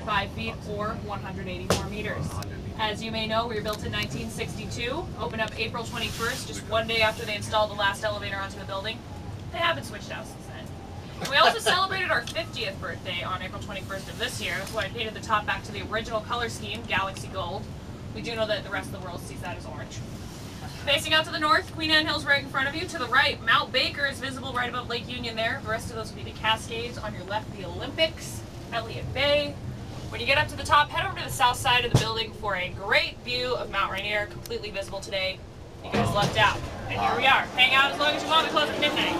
5 feet or 184 meters. As you may know, we were built in 1962, opened up April 21st, just one day after they installed the last elevator onto the building. They haven't switched out since then. And we also celebrated our 50th birthday on April 21st of this year, so I painted the top back to the original color scheme, Galaxy Gold. We do know that the rest of the world sees that as orange. Facing out to the north, Queen Anne Hill's right in front of you. To the right, Mount Baker is visible right above Lake Union there. The rest of those will be the Cascades. On your left, the Olympics, Elliott Bay. When you get up to the top, head over to the south side of the building for a great view of Mount Rainier, completely visible today. You guys lucked out. And here we are. Hang out as long as you want. We close at midnight.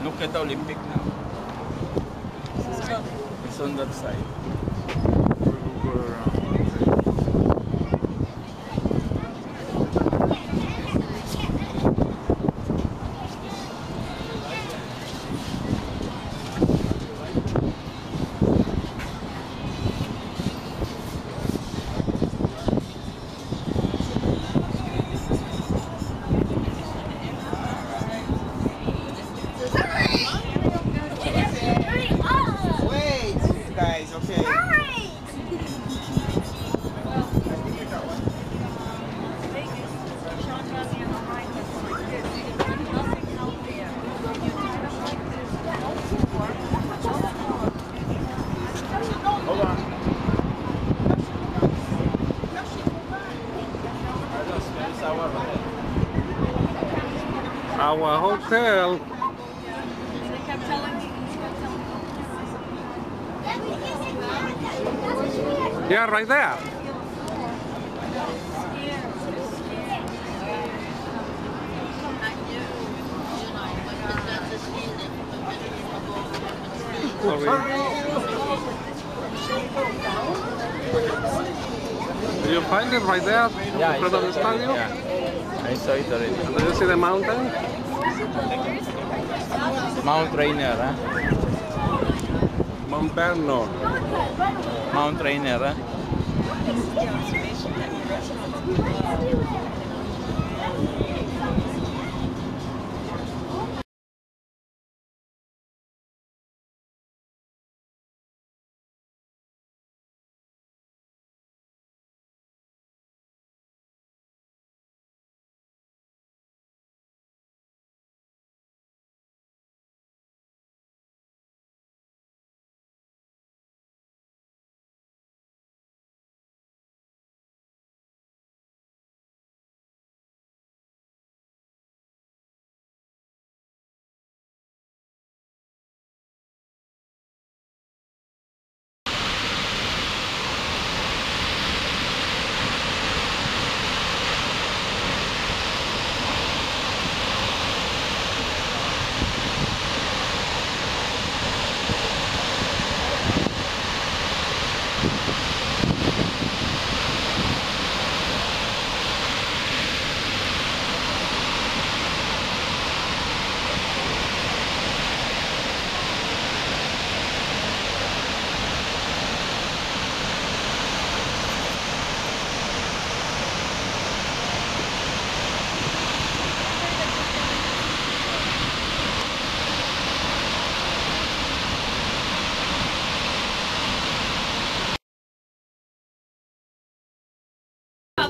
Look at the Olympic now. It's on that side. Our hotel. Yeah, right there. Did you find it right there? Yeah, in front of the stadium? Yeah. I saw it already. And do you see the mountain? Mount Rainier, huh? Mount Vernon. Mount Rainier, huh?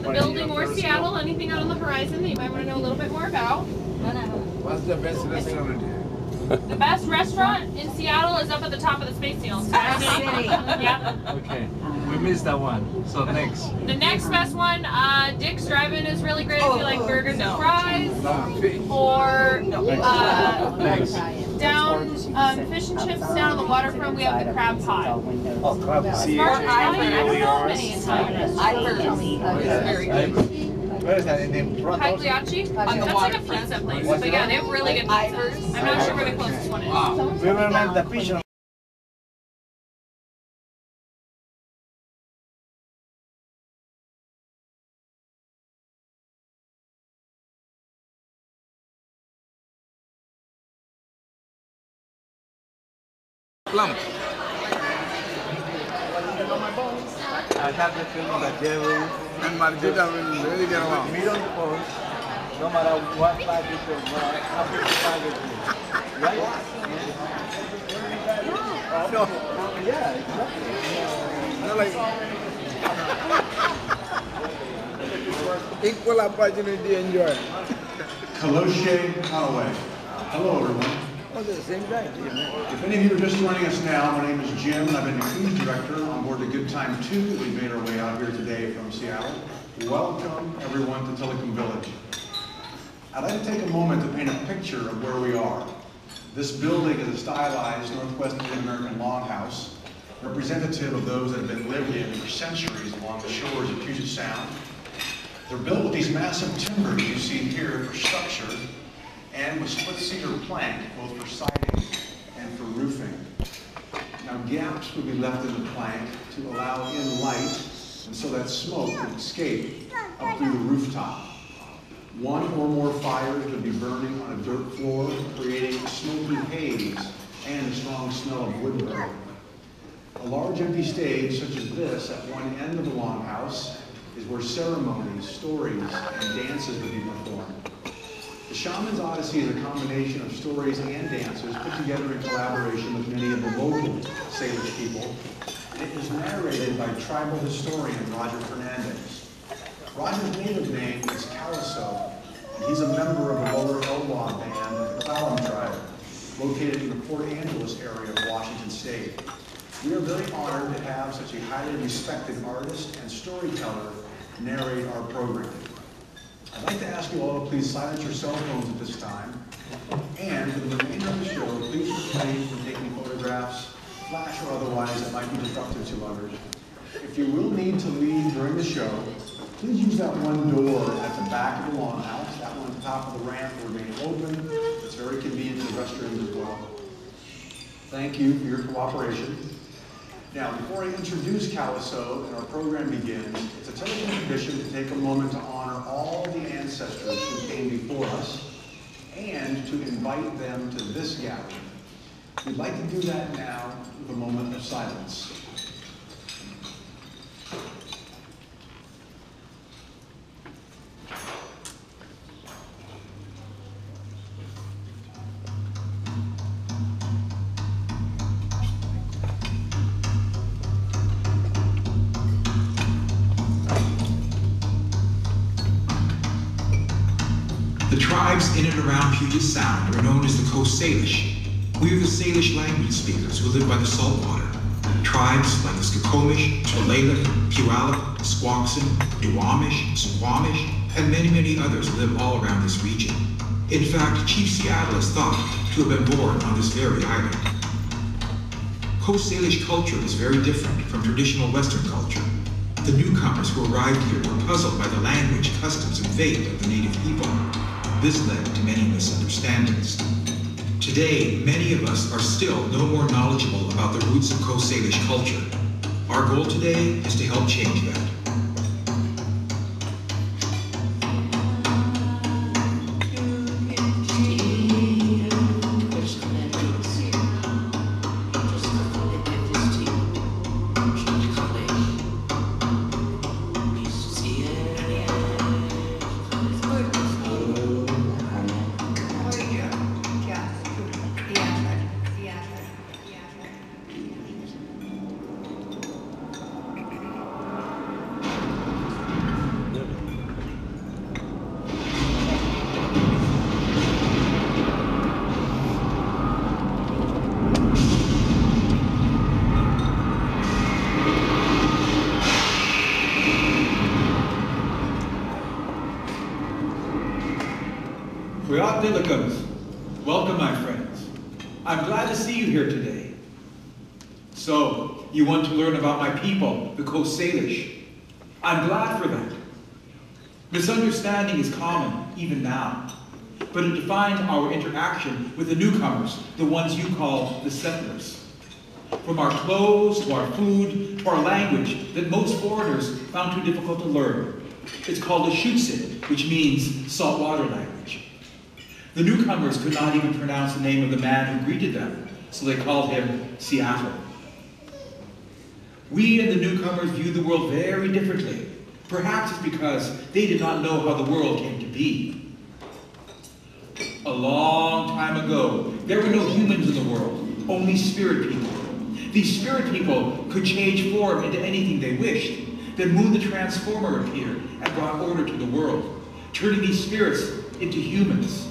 The building or Seattle, anything out on the horizon that you might want to know a little bit more about? What's the best restaurant here? The best restaurant in Seattle is up at the top of the Space Needle. Yeah. Okay, we missed that one. So next. The next best one, Dick's Drive-In is really great if you like burgers and fries. Or Next. down Fish and chips down on the waterfront. We have the crab pot. Oh, crab pot. Smart Italian. I don't know many Italian restaurants. Very good. Where is that? In the front also? Cagliacci? That's like a pizza place. But yeah, they have really good pizzas. I'm not sure where the closest one is. We remember the fish. Plum. I have the feeling that they will And Margita will really get along. meet on the phone, no matter what package or what package is. Right? No, Yeah, exactly. no, like equal opportunity enjoy. Kaloshe Conaway. Hello, everyone. Oh, they're the same guy. If any of you are just joining us now, my name is Jim, and I've been the cruise director on board the Good Time 2. We made our way out here today from Seattle. Welcome, everyone, to Telecom Village. I'd like to take a moment to paint a picture of where we are. This building is a stylized Northwest Native American longhouse, representative of those that have been lived in for centuries along the shores of Puget Sound. They're built with these massive timbers you see here for structure, and with split cedar plank, both for siding and for roofing. Now gaps would be left in the plank to allow in light, and so that smoke would escape up through the rooftop. One or more fires would be burning on a dirt floor, creating smoky haze and a strong smell of wood burning. A large empty stage such as this at one end of the longhouse is where ceremonies, stories, and dances would be performed. The Shaman's Odyssey is a combination of stories and dances put together in collaboration with many of the local Salish people. And it is narrated by tribal historian Roger Fernandez. Roger's native name is Caliso, and he's a member of the Lower Elwha band of the Clallam tribe, located in the Port Angeles area of Washington State. We are very honored to have such a highly respected artist and storyteller narrate our program. I'd like to ask you all to please silence your cell phones at this time. And for the remainder of the show, please refrain from taking photographs, flash or otherwise, that might be disruptive to others. If you will need to leave during the show, please use that one door at the back of the longhouse. That one at the top of the ramp will remain open. It's very convenient to the restrooms as well. Thank you for your cooperation. Now, before I introduce Caliso and our program begins, it's a Telecom tradition to take a moment to honor all the ancestors who came before us and to invite them to this gathering. We'd like to do that now with a moment of silence. The tribes in and around Puget Sound are known as the Coast Salish. We are the Salish language speakers who live by the saltwater. Tribes like the Skokomish, Tulalip, Puyallup, Squaxin, Duwamish, Squamish, and many others live all around this region. In fact, Chief Seattle is thought to have been born on this very island. Coast Salish culture is very different from traditional Western culture. The newcomers who arrived here were puzzled by the language, customs, and faith of the native people. This led to many misunderstandings. Today, many of us are still no more knowledgeable about the roots of Coast Salish culture. Our goal today is to help change that. I'm glad to see you here today. So, you want to learn about my people, the Coast Salish. I'm glad for that. Misunderstanding is common, even now, but it defined our interaction with the newcomers, the ones you call the settlers. From our clothes, to our food, to our language that most foreigners found too difficult to learn. It's called a Shutsit, which means saltwater language. The newcomers could not even pronounce the name of the man who greeted them, so they called him Seattle. We and the newcomers viewed the world very differently. Perhaps it's because they did not know how the world came to be. A long time ago, there were no humans in the world, only spirit people. These spirit people could change form into anything they wished. Then Moon the Transformer appeared and brought order to the world, turning these spirits into humans,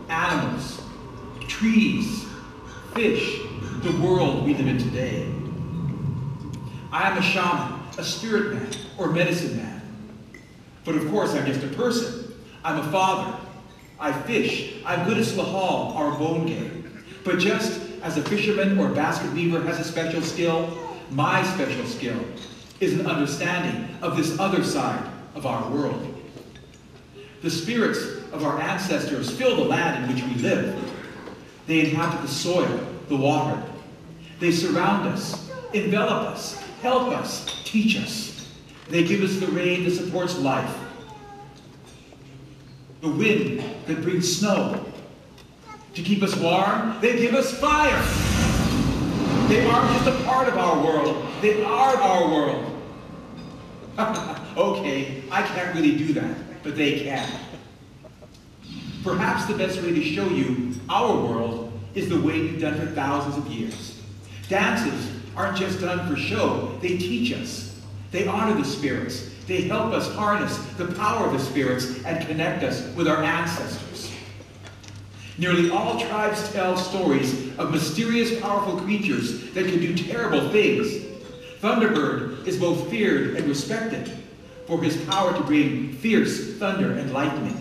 animals, trees, fish, the world we live in today. I am a shaman, a spirit man, or medicine man. But of course, I'm just a person. I'm a father. I fish. I'm good at slahal, our bone game. But just as a fisherman or basket weaver has a special skill, my special skill is an understanding of this other side of our world. The spirits of our ancestors fill the land in which we live. They inhabit the soil, the water. They surround us, envelop us, help us, teach us. They give us the rain that supports life, the wind that brings snow. To keep us warm, they give us fire. They aren't just a part of our world, they are our world. Okay, I can't really do that, but they can. Perhaps the best way to show you our world is the way we've done for thousands of years. Dances aren't just done for show, they teach us. They honor the spirits. They help us harness the power of the spirits and connect us with our ancestors. Nearly all tribes tell stories of mysterious, powerful creatures that can do terrible things. Thunderbird is both feared and respected for his power to bring fierce thunder and lightning.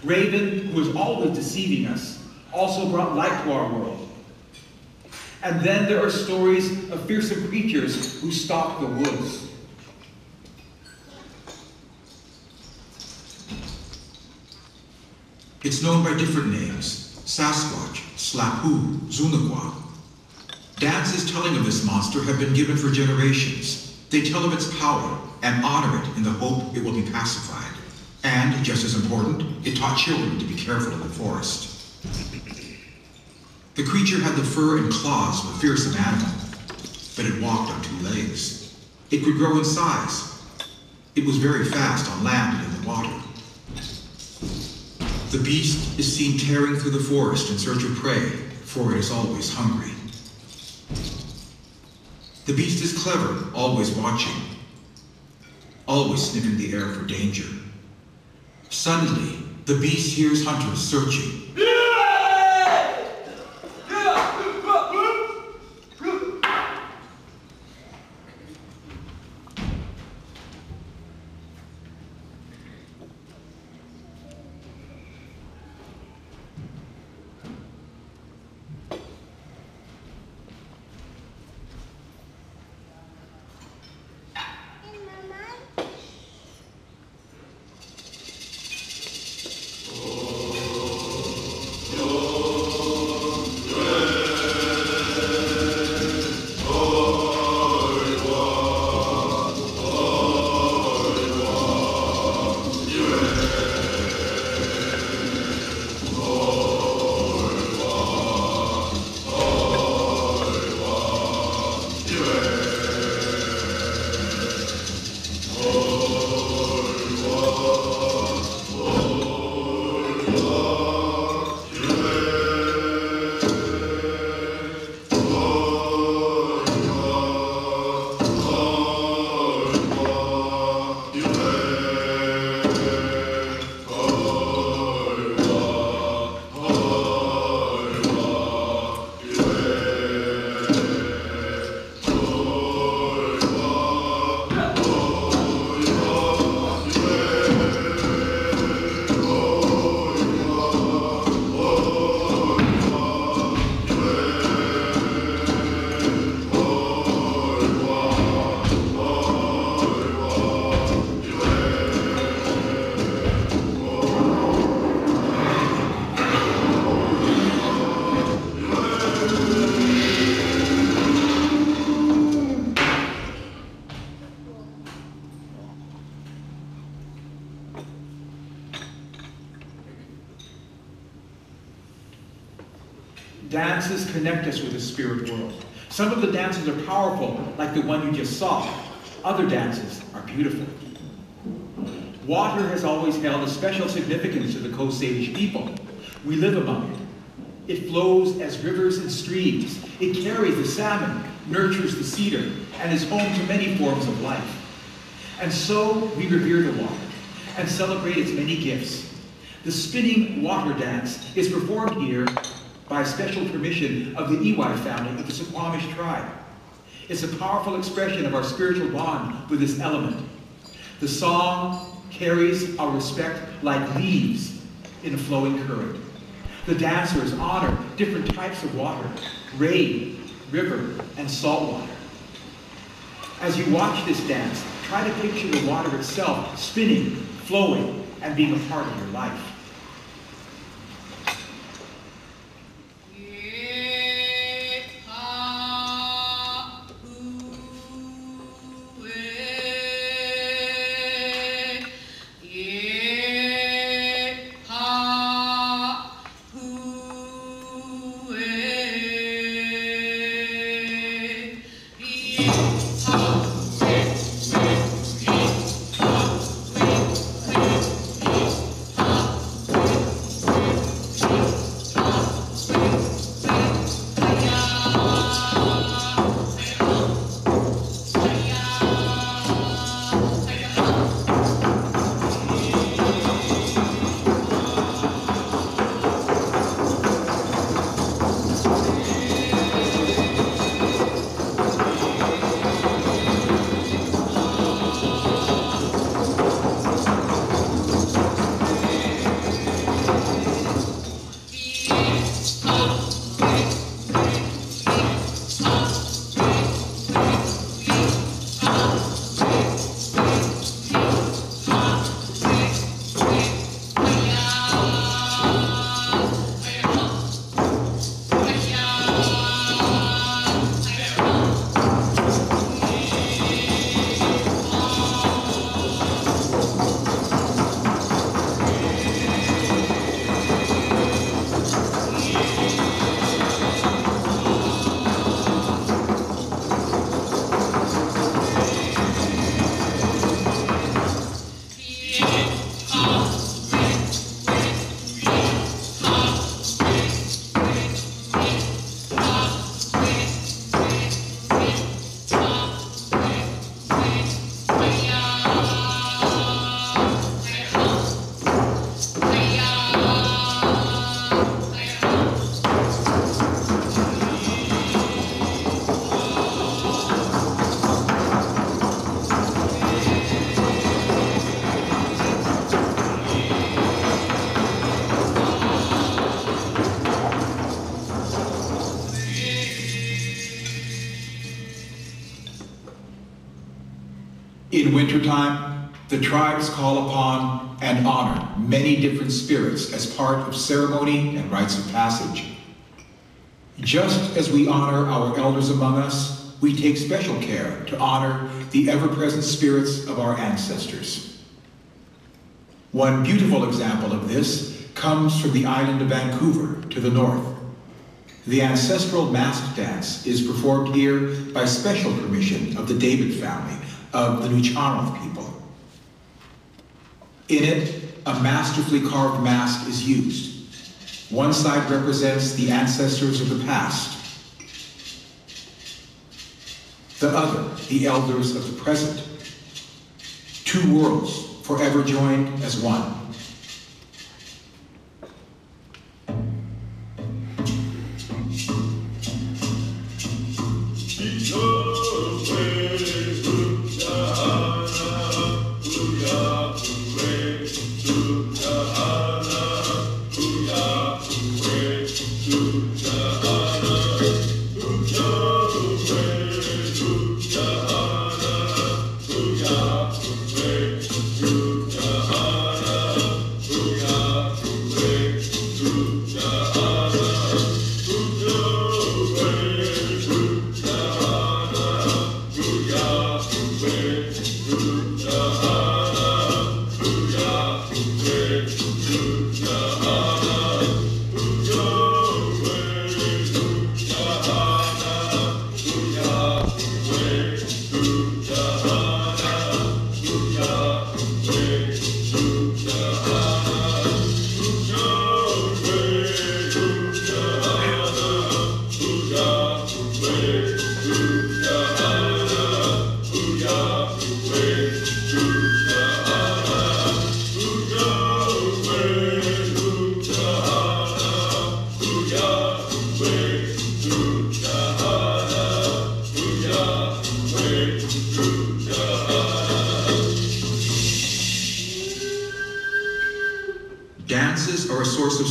Raven, who was always deceiving us, also brought light to our world. And then there are stories of fearsome creatures who stalk the woods. It's known by different names: Sasquatch, Slapu, Zunagwa. Dances telling of this monster have been given for generations. They tell of its power and honor it in the hope it will be pacified. And, just as important, it taught children to be careful in the forest. The creature had the fur and claws of a fearsome animal, but it walked on 2 legs. It could grow in size. It was very fast on land and in the water. The beast is seen tearing through the forest in search of prey, for it is always hungry. The beast is clever, always watching, always sniffing the air for danger. Suddenly, the beast hears hunters searching. Dances connect us with the spirit world. Some of the dances are powerful, like the one you just saw. Other dances are beautiful. Water has always held a special significance to the Coast Salish people. We live among it. It flows as rivers and streams. It carries the salmon, nurtures the cedar, and is home to many forms of life. And so we revere the water and celebrate its many gifts. The spinning water dance is performed here by special permission of the Iwai family of the Suquamish tribe. It's a powerful expression of our spiritual bond with this element. The song carries our respect like leaves in a flowing current. The dancers honor different types of water, rain, river, and salt water. As you watch this dance, try to picture the water itself spinning, flowing, and being a part of your life. In wintertime, the tribes call upon and honor many different spirits as part of ceremony and rites of passage. Just as we honor our elders among us, we take special care to honor the ever-present spirits of our ancestors. One beautiful example of this comes from the island of Vancouver to the north. The ancestral mask dance is performed here by special permission of the David family of the Nucharnoth people. In it, a masterfully carved mask is used. One side represents the ancestors of the past. The other, the elders of the present. Two worlds forever joined as one.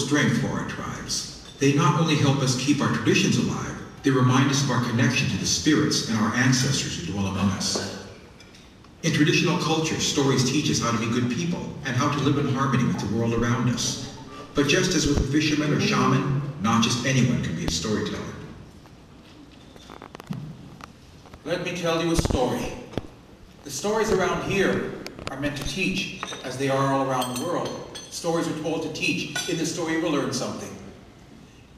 strength for our tribes. They not only help us keep our traditions alive, they remind us of our connection to the spirits and our ancestors who dwell among us. In traditional culture, stories teach us how to be good people and how to live in harmony with the world around us. But just as with a fisherman or shaman, not just anyone can be a storyteller. Let me tell you a story. The stories around here are meant to teach, as they are all around the world. Stories are told to teach. In the story, you will learn something.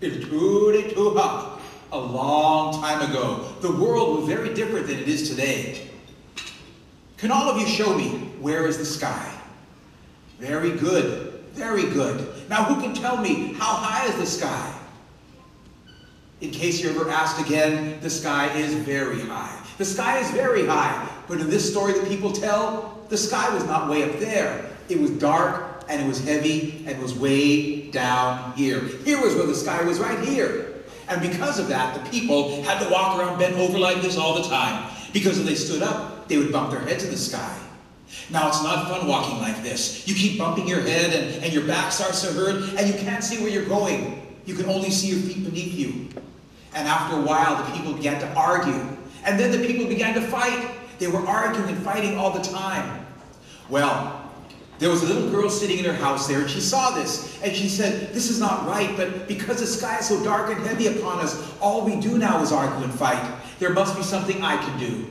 In Tuha, a long time ago, the world was very different than it is today. Can all of you show me where is the sky? Very good, very good. Now who can tell me how high is the sky? In case you're ever asked again, the sky is very high. The sky is very high, but in this story that people tell, the sky was not way up there. It was dark, and it was heavy, and it was way down here. Here was where the sky was, right here. And because of that, the people had to walk around bent over like this all the time, because if they stood up, they would bump their heads in the sky. Now, it's not fun walking like this. You keep bumping your head, and your back starts to hurt, and you can't see where you're going. You can only see your feet beneath you. And after a while, the people began to argue. And then the people began to fight. They were arguing and fighting all the time. Well, there was a little girl sitting in her house there, and she saw this, and she said, this is not right, but because the sky is so dark and heavy upon us, all we do now is argue and fight. There must be something I can do.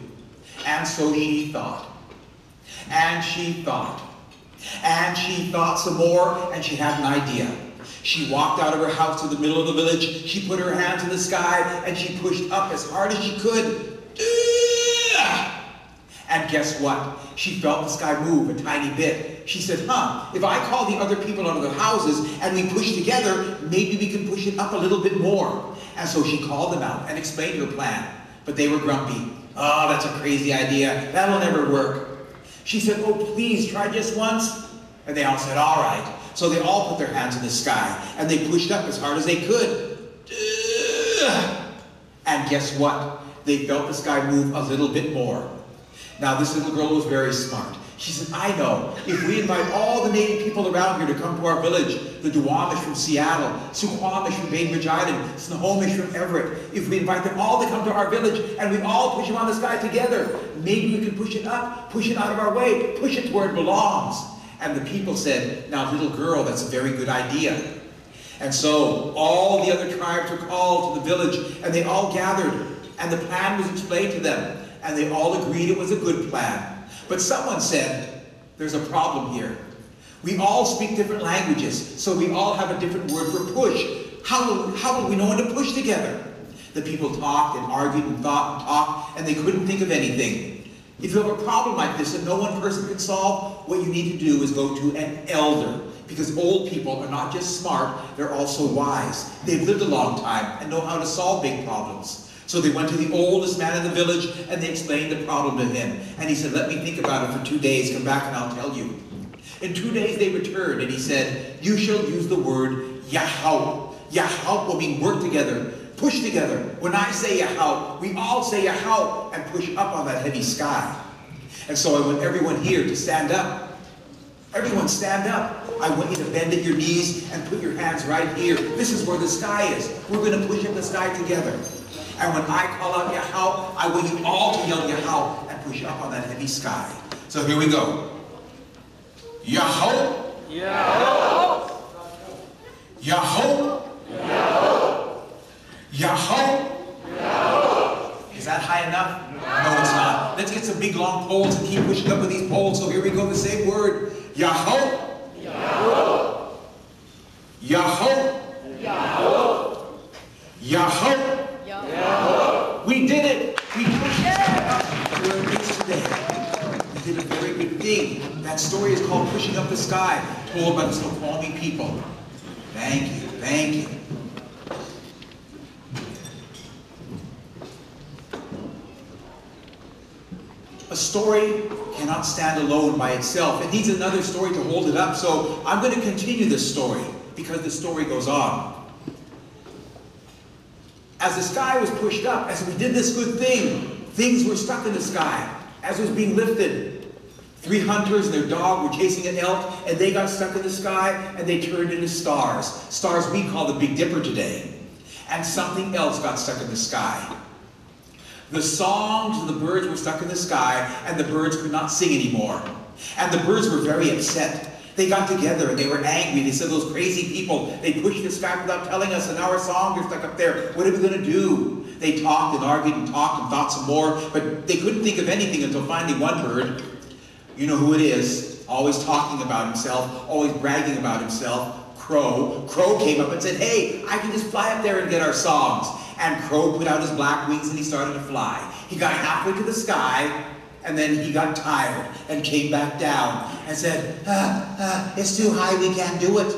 And so she thought. And she thought. And she thought some more, and she had an idea. She walked out of her house to the middle of the village, she put her hands in the sky, and she pushed up as hard as she could. And guess what? She felt the sky move a tiny bit. She said, if I call the other people out of their houses and we push together, maybe we can push it up a little bit more. And so she called them out and explained her plan. But they were grumpy. Oh, that's a crazy idea. That'll never work. She said, oh, please, try just once. And they all said, all right. So they all put their hands in the sky, and they pushed up as hard as they could. And guess what? They felt the sky move a little bit more. Now, this little girl was very smart. She said, I know, if we invite all the native people around here to come to our village, the Duwamish from Seattle, Suquamish from Bainbridge Island, Snohomish from Everett, if we invite them all to come to our village and we all push them on the sky together, maybe we can push it up, push it out of our way, push it to where it belongs. And the people said, now little girl, that's a very good idea. And so all the other tribes were called to the village, and they all gathered, and the plan was explained to them, and they all agreed it was a good plan. But someone said, there's a problem here. We all speak different languages, so we all have a different word for push. How will we know when to push together? The people talked and argued and thought and talked, and they couldn't think of anything. If you have a problem like this that no one person can solve, what you need to do is go to an elder. Because old people are not just smart, they're also wise. They've lived a long time and know how to solve big problems. So they went to the oldest man in the village and they explained the problem to him. And he said, let me think about it for 2 days, come back and I'll tell you. In 2 days they returned and he said, you shall use the word Yahau. Yahau will mean work together, push together. When I say Yahau, we all say Yahau and push up on that heavy sky. And so I want everyone here to stand up. Everyone stand up. I want you to bend at your knees and put your hands right here. This is where the sky is. We're going to push up the sky together. And when I call out Yahau, I want you all to yell Yahau and push up on that heavy sky. So here we go. Yahau. Yahau. Yahau. Yahau. Yahau. Yahau. Is that high enough? No, it's not. Let's get some big long poles and keep pushing up with these poles. So here we go, the same word. Yahau. Yahau. Yahau. Yahau. Yahau. Yahau. We did it. We pushed it where it is today. We did a very good thing. That story is called Pushing Up the Sky, told by the Snoqualmie people. Thank you. Thank you. A story cannot stand alone by itself. It needs another story to hold it up. So I'm going to continue this story because the story goes on. As the sky was pushed up, as we did this good thing, things were stuck in the sky. As it was being lifted, 3 hunters and their dog were chasing an elk, and they got stuck in the sky, and they turned into stars. Stars we call the Big Dipper today. And something else got stuck in the sky. The songs of the birds were stuck in the sky, and the birds could not sing anymore. And the birds were very upset. They got together and they were angry. They said, those crazy people, they pushed the sky without telling us, and now our songs are stuck up there. What are we going to do? They talked and argued and talked and thought some more, but they couldn't think of anything until finally one bird, you know who it is, always talking about himself, always bragging about himself, Crow. Crow came up and said, hey, I can just fly up there and get our songs. And Crow put out his black wings and he started to fly. He got halfway to the sky, and then he got tired and came back down and said, it's too high, we can't do it.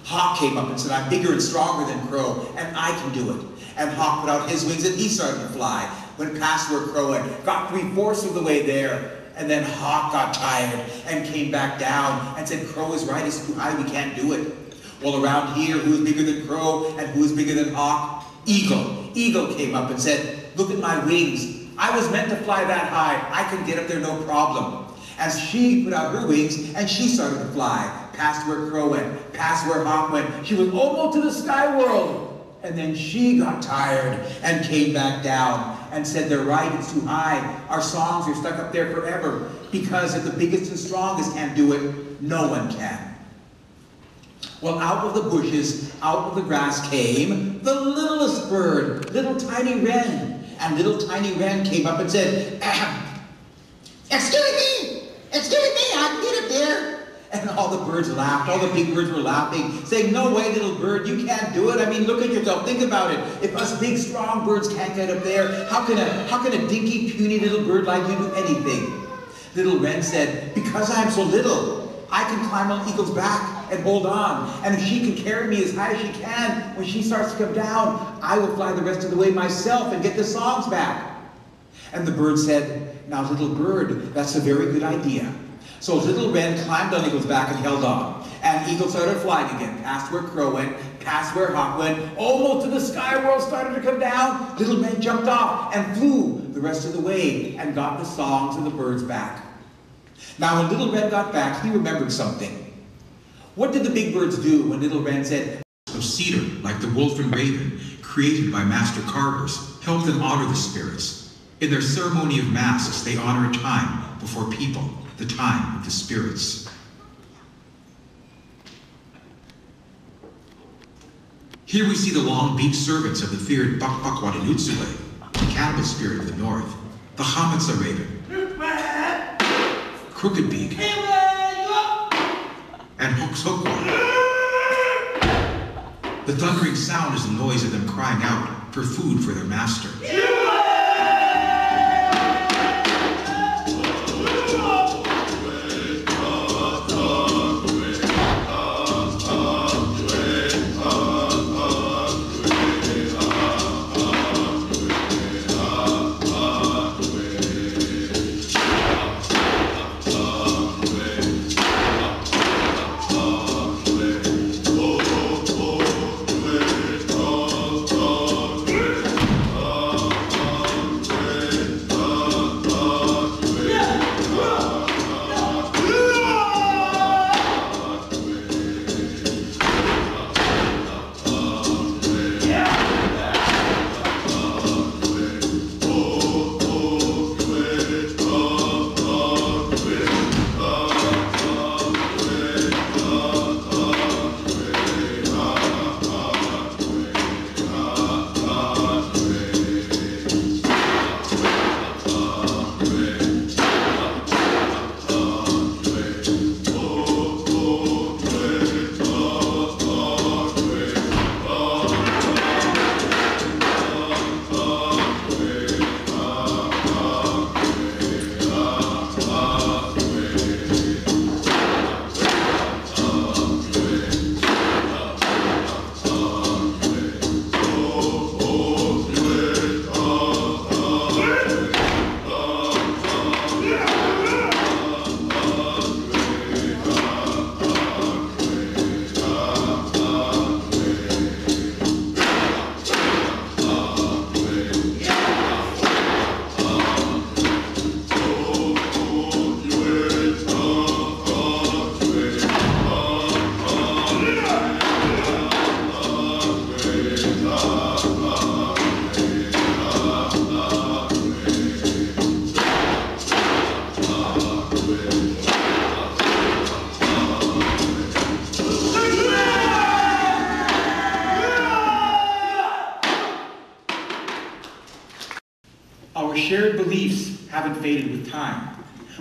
Hawk came up and said, I'm bigger and stronger than Crow, and I can do it. And Hawk put out his wings and he started to fly. Went past where Crow had, got 3/4 of the way there. And then Hawk got tired and came back down and said, Crow is right, it's too high, we can't do it. Well, around here, who is bigger than Crow and who is bigger than Hawk? Eagle. Eagle came up and said, look at my wings. I was meant to fly that high. I can get up there no problem. As she put out her wings and she started to fly, past where Crow went, past where Hawk went. She was almost to the sky world. And then she got tired and came back down and said, they're right, it's too high. Our songs are stuck up there forever, because if the biggest and strongest can't do it, no one can. Well, out of the bushes, out of the grass came the littlest bird, little tiny wren. And little tiny wren came up and said, excuse me, I can get up there. And all the birds laughed, all the big birds were laughing, saying, no way, little bird, you can't do it. I mean, look at yourself, think about it. If us big, strong birds can't get up there, how can a dinky, puny little bird like you do anything? Little wren said, because I'm so little, I can climb on Eagle's back and hold on. And if she can carry me as high as she can, when she starts to come down, I will fly the rest of the way myself and get the songs back. And the bird said, now little bird, that's a very good idea. So little wren climbed on Eagle's back and held on. And Eagle started flying again, past where Crow went, past where Hawk went, almost to the sky world started to come down. Little wren jumped off and flew the rest of the way and got the songs of the birds back. Now when little wren got back, he remembered something. What did the big birds do when little wren said, of cedar, like the wolf and raven, created by master carvers, helped them honor the spirits. In their ceremony of masks, they honor a time before people, the time of the spirits. Here we see the long-beaked servants of the feared Bakbakwadinutsuwe, the cannibal spirit of the north, the Hamatsa raven, Crooked Beak, and Hoksokwa. The thundering sound is the noise of them crying out for food for their master. Our shared beliefs haven't faded with time.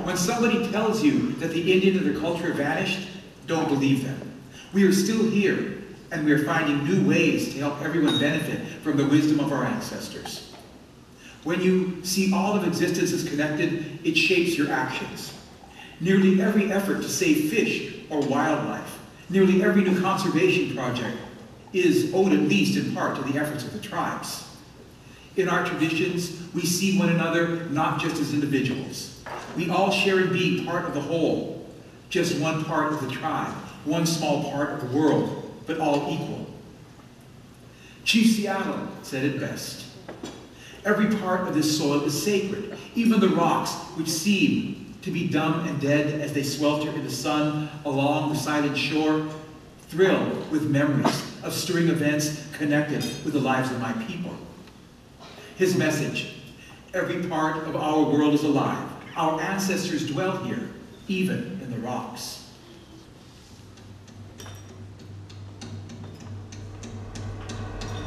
When somebody tells you that the Indian and their culture vanished, don't believe them. We are still here, and we are finding new ways to help everyone benefit from the wisdom of our ancestors. When you see all of existence as connected, it shapes your actions. Nearly every effort to save fish or wildlife, nearly every new conservation project is owed at least in part to the efforts of the tribes. In our traditions, we see one another not just as individuals. We all share in being part of the whole, just one part of the tribe, one small part of the world, but all equal. Chief Seattle said it best. Every part of this soil is sacred, even the rocks which seem to be dumb and dead as they swelter in the sun along the silent shore, thrill with memories of stirring events connected with the lives of my people. His message, every part of our world is alive. Our ancestors dwell here, even in the rocks.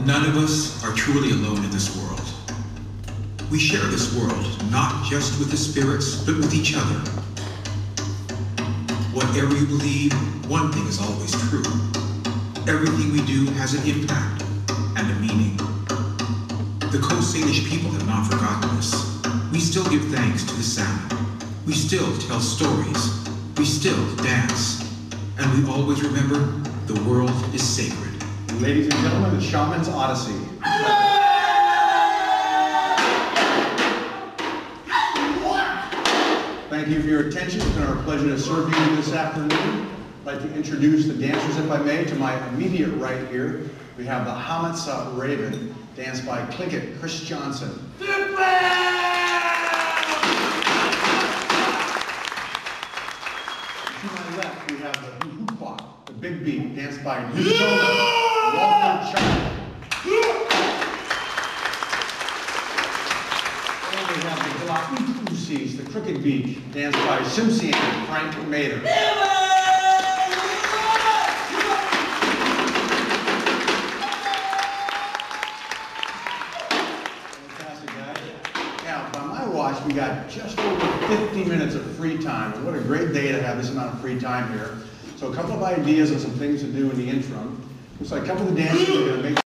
None of us are truly alone in this world. We share this world, not just with the spirits, but with each other. Whatever you believe, one thing is always true. Everything we do has an impact and a meaning. The Coast Salish people have not forgotten this. We still give thanks to the salmon. We still tell stories. We still dance. And we always remember the world is sacred. Ladies and gentlemen, the Shaman's Odyssey. Thank you for your attention. It's been our pleasure to serve you this afternoon. I'd like to introduce the dancers, if I may. To my immediate right here, we have the Hamatsa Raven, danced by Clinkett Chris Johnson. To my left, we have the Hoopbot, the Big Beat, danced by Walter Child. And we have the Glausis, the Crooked Beat, danced by Simpson Frank Mater. We got just over 50 minutes of free time, and what a great day to have this amount of free time here. So a couple of ideas and some things to do in the interim. Looks like a couple of the dancers are going to make